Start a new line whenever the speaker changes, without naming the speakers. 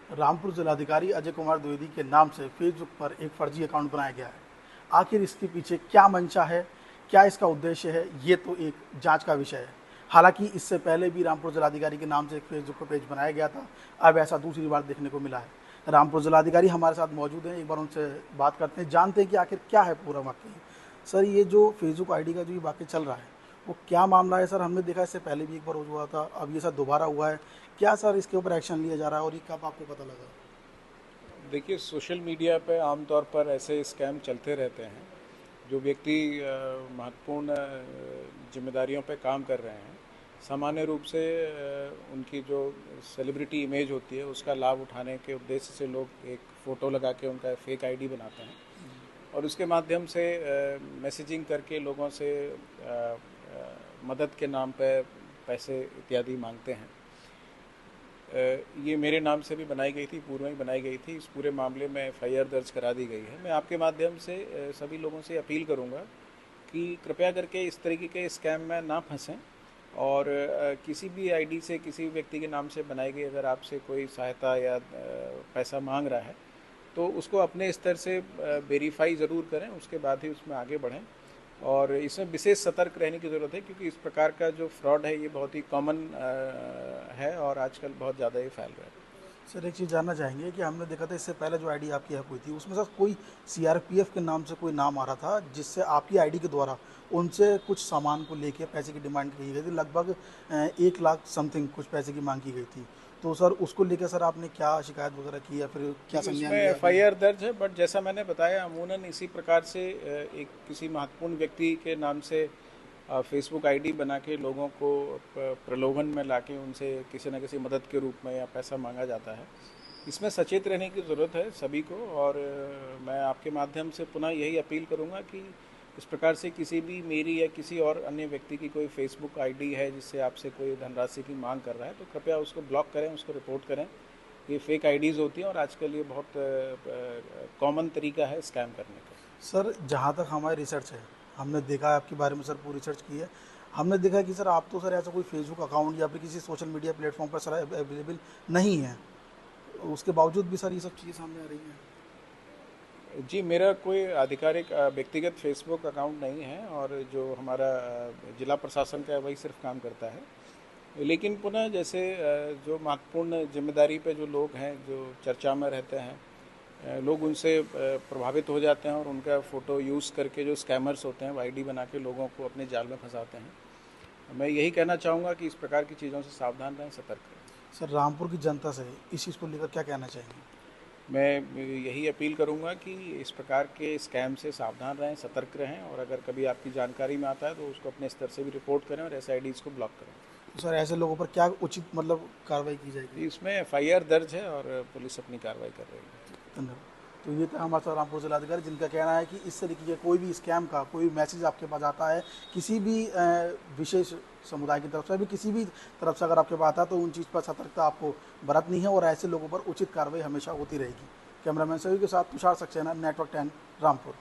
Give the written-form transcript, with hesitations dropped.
रामपुर जिलाधिकारी अजय कुमार द्विवेदी के नाम से फेसबुक पर एक फर्जी अकाउंट बनाया गया है। आखिर इसके पीछे क्या मंशा है, क्या इसका उद्देश्य है, ये तो एक जांच का विषय है। हालांकि इससे पहले भी रामपुर जिलाधिकारी के नाम से एक फेसबुक पर पेज बनाया गया था। अब ऐसा दूसरी बार देखने को मिला है। रामपुर जिलाधिकारी हमारे साथ मौजूद हैं, एक बार उनसे बात करते हैं, जानते हैं कि आखिर क्या है पूरा वाकई। सर, ये जो फेसबुक आईडी का जो ये वाकई चल रहा है, वो क्या मामला है सर? हमने देखा इससे पहले भी एक बार हुआ था, अब ये सर दोबारा हुआ है। क्या सर इसके ऊपर एक्शन लिया जा रहा है और ये कब आपको पता लगा?
देखिए, सोशल मीडिया पे आमतौर पर ऐसे स्कैम चलते रहते हैं। जो व्यक्ति महत्वपूर्ण जिम्मेदारियों पे काम कर रहे हैं, सामान्य रूप से उनकी जो सेलिब्रिटी इमेज होती है उसका लाभ उठाने के उद्देश्य से लोग एक फ़ोटो लगा के उनका फेक आईडी बनाते हैं और उसके माध्यम से मैसेजिंग करके लोगों से मदद के नाम पे पैसे इत्यादि मांगते हैं। ये मेरे नाम से भी बनाई गई थी, पूर्व में बनाई गई थी। इस पूरे मामले में एफआईआर दर्ज करा दी गई है। मैं आपके माध्यम से सभी लोगों से अपील करूंगा कि कृपया करके इस तरीके के स्कैम में ना फंसें और किसी भी आईडी से, किसी व्यक्ति के नाम से बनाई गई अगर आपसे कोई सहायता या पैसा मांग रहा है तो उसको अपने स्तर से वेरीफाई ज़रूर करें, उसके बाद ही उसमें आगे बढ़ें। और इसमें विशेष सतर्क रहने की ज़रूरत है क्योंकि इस प्रकार का जो फ्रॉड है ये बहुत ही कॉमन है और आजकल बहुत ज़्यादा ये फैल रहा है।
सर, एक चीज़ जानना चाहेंगे कि हमने देखा था इससे पहले जो आईडी आपकी हैक हुई थी उसमें सर कोई सीआरपीएफ के नाम से कोई नाम आ रहा था, जिससे आपकी आईडी के द्वारा उनसे कुछ सामान को लेके पैसे की डिमांड की गई थी। लगभग 1 लाख समथिंग कुछ पैसे की मांग की गई थी। तो सर उसको लेकर सर आपने क्या शिकायत वगैरह की या फिर क्या संज्ञान
इसमें
लिया आपने?
एफआईआर दर्ज है, बट जैसा मैंने बताया अमूमन इसी प्रकार से एक किसी महत्वपूर्ण व्यक्ति के नाम से फेसबुक आईडी बना के लोगों को प्रलोभन में लाके उनसे किसी न किसी मदद के रूप में या पैसा मांगा जाता है। इसमें सचेत रहने की ज़रूरत है सभी को और मैं आपके माध्यम से पुनः यही अपील करूंगा कि इस प्रकार से किसी भी मेरी या किसी और अन्य व्यक्ति की कोई फेसबुक आईडी है जिससे आपसे कोई धनराशि की मांग कर रहा है तो कृपया उसको ब्लॉक करें, उसको रिपोर्ट करें। ये फेक आईडीज़ होती हैं और आजकल ये बहुत कॉमन तरीका है स्कैम करने का।
सर, जहाँ तक हमारी रिसर्च है, हमने देखा है आपके बारे में सर, पूरी रिसर्च की है। हमने देखा है कि सर आप तो सर ऐसा कोई फेसबुक अकाउंट या फिर किसी सोशल मीडिया प्लेटफॉर्म पर सर अवेलेबल नहीं है। उसके बावजूद भी सर ये सब चीज़ें सामने आ रही हैं।
जी, मेरा कोई आधिकारिक व्यक्तिगत फेसबुक अकाउंट नहीं है और जो हमारा जिला प्रशासन का है वही सिर्फ काम करता है। लेकिन पुनः जैसे जो जिम्मेदारी पे जो लोग हैं जो चर्चा में रहते हैं, लोग उनसे प्रभावित हो जाते हैं और उनका फ़ोटो यूज़ करके जो स्कैमर्स होते हैं वो आईडी बना के लोगों को अपने जाल में फंसाते हैं। मैं यही कहना चाहूँगा कि इस प्रकार की चीज़ों से सावधान रहें, सतर्क रहें।
सर, रामपुर की जनता से इस चीज़ को लेकर क्या कहना चाहेंगे?
मैं यही अपील करूंगा कि इस प्रकार के स्कैम से सावधान रहें, सतर्क रहें और अगर कभी आपकी जानकारी में आता है तो उसको अपने स्तर से भी रिपोर्ट करें और ऐसे आईडीज़ को ब्लॉक करें।
तो सर ऐसे लोगों पर क्या उचित मतलब कार्रवाई की जाएगी?
इसमें एफआईआर दर्ज है और पुलिस अपनी कार्रवाई कर रही है।
धन्यवाद। तो ये था हमारे साथ रामपुर जिलाधिकारी, जिनका कहना है कि इस तरीके के कोई भी स्कैम का कोई मैसेज आपके पास आता है किसी भी विशेष समुदाय की तरफ से, अभी किसी भी तरफ से अगर आपके पास आता है तो उन चीज़ पर सतर्कता आपको बरतनी है और ऐसे लोगों पर उचित कार्रवाई हमेशा होती रहेगी। कैमरामैन सभी के साथ तुषार सक्सेना, नेटवर्क 10, रामपुर।